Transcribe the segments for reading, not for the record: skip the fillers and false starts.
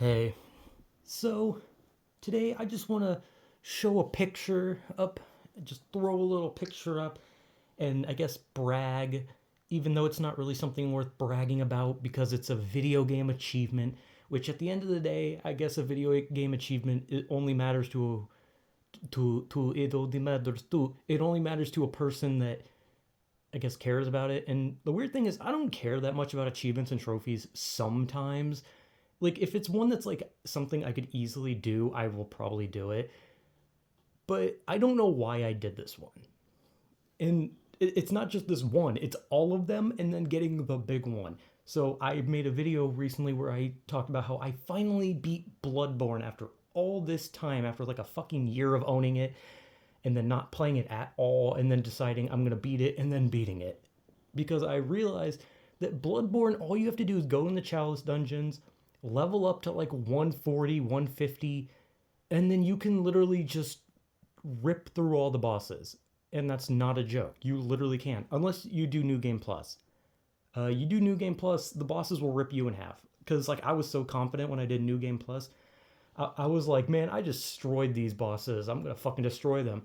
Hey, so today I just want to show a picture up, just throw a little picture up, and I guess brag, even though it's not really something worth bragging about because it's a video game achievement, which at the end of the day, I guess a video game achievement it only matters it only matters to a person that I guess cares about it. And the weird thing is I don't care that much about achievements and trophies sometimes. Like if it's one that's like something I could easily do, I will probably do it. But I don't know why I did this one. And it's not just this one, it's all of them and then getting the big one. So I made a video recently where I talked about how I finally beat Bloodborne after all this time, after like a fucking year of owning it and then not playing it at all and then deciding I'm going to beat it and then beating it. Because I realized that Bloodborne, all you have to do is go in the Chalice dungeons, level up to like 140, 150, and then you can literally just rip through all the bosses. And that's not a joke. You literally can. Unless you do New Game Plus. You do New Game Plus, the bosses will rip you in half. Because like I was so confident when I did New Game Plus. I was like, man, I just destroyed these bosses. I'm gonna fucking destroy them.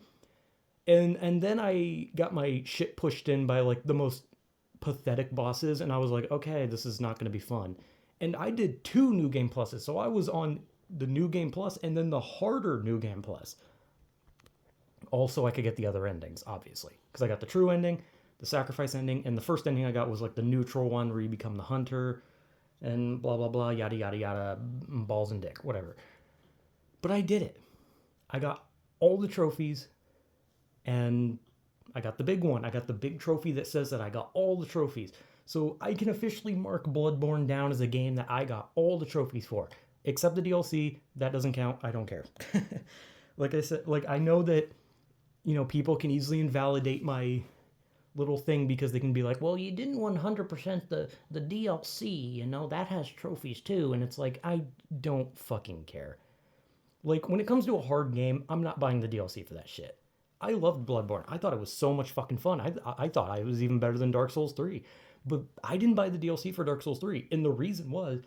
And then I got my shit pushed in by like the most pathetic bosses, and I was like, okay, this is not gonna be fun. And I did two New Game Pluses, so I was on the New Game Plus and then the harder New Game Plus. Also, I could get the other endings, obviously, because I got the true ending, the sacrifice ending, and the first ending I got was like the neutral one where you become the hunter, and blah blah blah, yada yada yada, balls and dick, whatever. But I did it. I got all the trophies, and I got the big one. I got the big trophy that says that I got all the trophies. So I can officially mark Bloodborne down as a game that I got all the trophies for. Except the DLC, that doesn't count. I don't care. Like I said, like I know that people can easily invalidate my little thing because they can be like, "Well, you didn't 100% the DLC, that has trophies too." And it's like I don't fucking care. Like when it comes to a hard game, I'm not buying the DLC for that shit. I loved Bloodborne. I thought it was so much fucking fun. I thought I was even better than Dark Souls 3. But I didn't buy the DLC for Dark Souls 3. And the reason was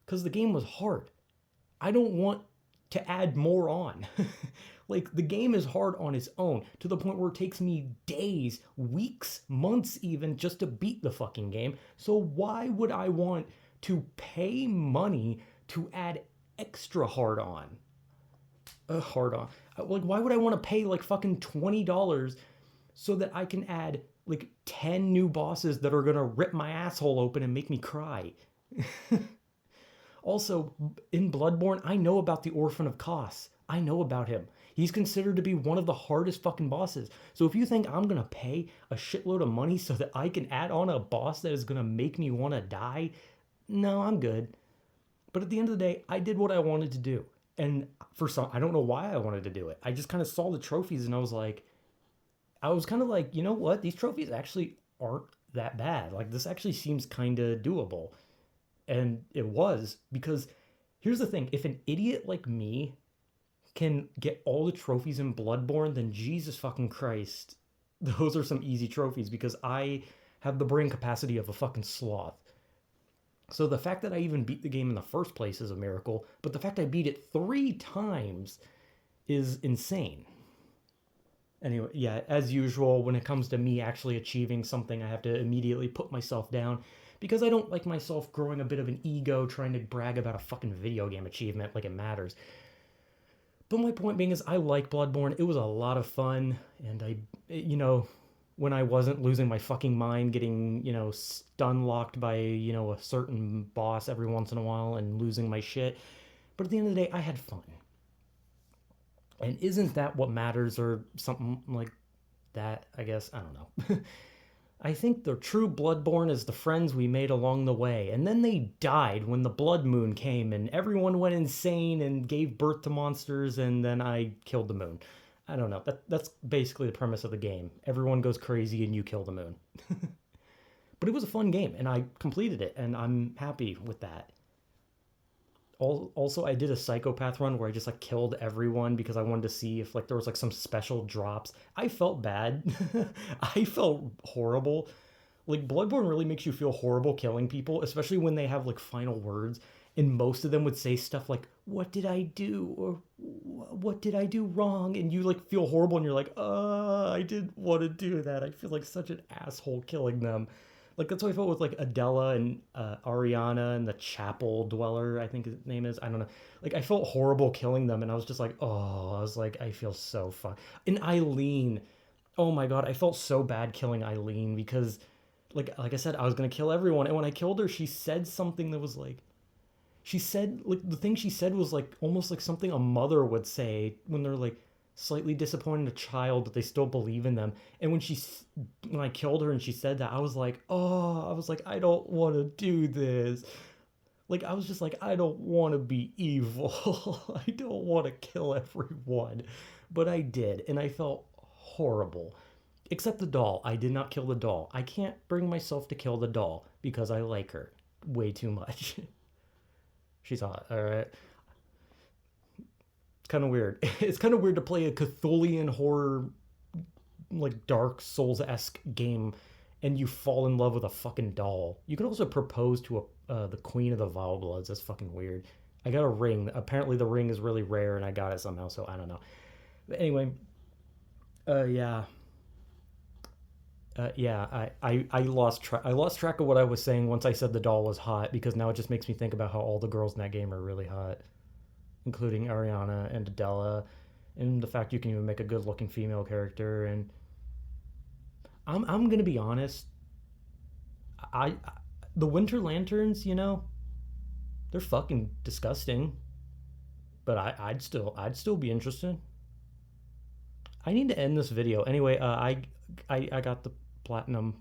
because the game was hard. I don't want to add more on. Like the game is hard on its own to the point where it takes me days, weeks, months even just to beat the fucking game. So why would I want to pay money to add extra hard on? Hard on. Like, why would I want to pay like fucking $20 so that I can add like 10 new bosses that are gonna rip my asshole open and make me cry? Also, in Bloodborne, I know about the Orphan of Kos. I know about him. He's considered to be one of the hardest fucking bosses. So if you think I'm gonna pay a shitload of money so that I can add on a boss that is gonna make me wanna die, no, I'm good. But at the end of the day, I did what I wanted to do. And for some, I don't know why I wanted to do it. I just kind of saw the trophies and I was kind of like, you know what? These trophies actually aren't that bad. Like, this actually seems kind of doable. And it was because here's the thing, if an idiot like me can get all the trophies in Bloodborne, then Jesus fucking Christ, those are some easy trophies because I have the brain capacity of a fucking sloth. So the fact that I even beat the game in the first place is a miracle, but the fact I beat it 3 times is insane. Anyway, yeah, as usual, when it comes to me actually achieving something, I have to immediately put myself down because I don't like myself growing a bit of an ego trying to brag about a fucking video game achievement like it matters. But my point being is, I like Bloodborne. It was a lot of fun, and when I wasn't losing my fucking mind, getting stun locked by a certain boss every once in a while and losing my shit. But at the end of the day, I had fun, and isn't that what matters, or something like that? I guess I don't know. I think the true Bloodborne is the friends we made along the way, and then they died when the blood moon came and everyone went insane and gave birth to monsters, and then I killed the moon. I don't know. That's basically the premise of the game. Everyone goes crazy and you kill the moon. But it was a fun game, and I completed it, and I'm happy with that. Also, I did a psychopath run where I just like killed everyone because I wanted to see if like there was like some special drops. I felt bad. I felt horrible. Like Bloodborne really makes you feel horrible killing people, especially when they have like final words. and most of them would say stuff like, "What did I do?" or "What did I do wrong?" And you like feel horrible, and you're like, I didn't want to do that. I feel like such an asshole killing them." Like that's how I felt with like Adela and Ariana and the Chapel Dweller, I think his name is. I don't know. Like I felt horrible killing them, and I was just like, I was like, I feel so fun. And Eileen, oh my god, I felt so bad killing Eileen because, like I said, I was gonna kill everyone, and when I killed her, she said something that was like, she said like the thing she said was like almost like something a mother would say when they're like slightly disappointed in a child but they still believe in them. And when I killed her and she said that, I was like, I was like, I don't want to do this. Like I was just like, I don't want to be evil. I don't want to kill everyone. But I did, and I felt horrible. Except the doll. I did not kill the doll. I can't bring myself to kill the doll because I like her way too much. She's hot, all right? It's kind of weird. It's kind of weird to play a Cthulhian horror, like Dark Souls esque game, and you fall in love with a fucking doll. You could also propose to the Queen of the Vile Bloods. That's fucking weird. I got a ring. Apparently, the ring is really rare, and I got it somehow. So I don't know. But anyway, yeah, yeah. I lost track. I lost track of what I was saying once I said the doll was hot because now it just makes me think about how all the girls in that game are really hot, including Ariana and Adela, and the fact you can even make a good looking female character. And I'm gonna be honest, I the Winter Lanterns, they're fucking disgusting, but I'd still be interested. I need to end this video anyway. I got the platinum.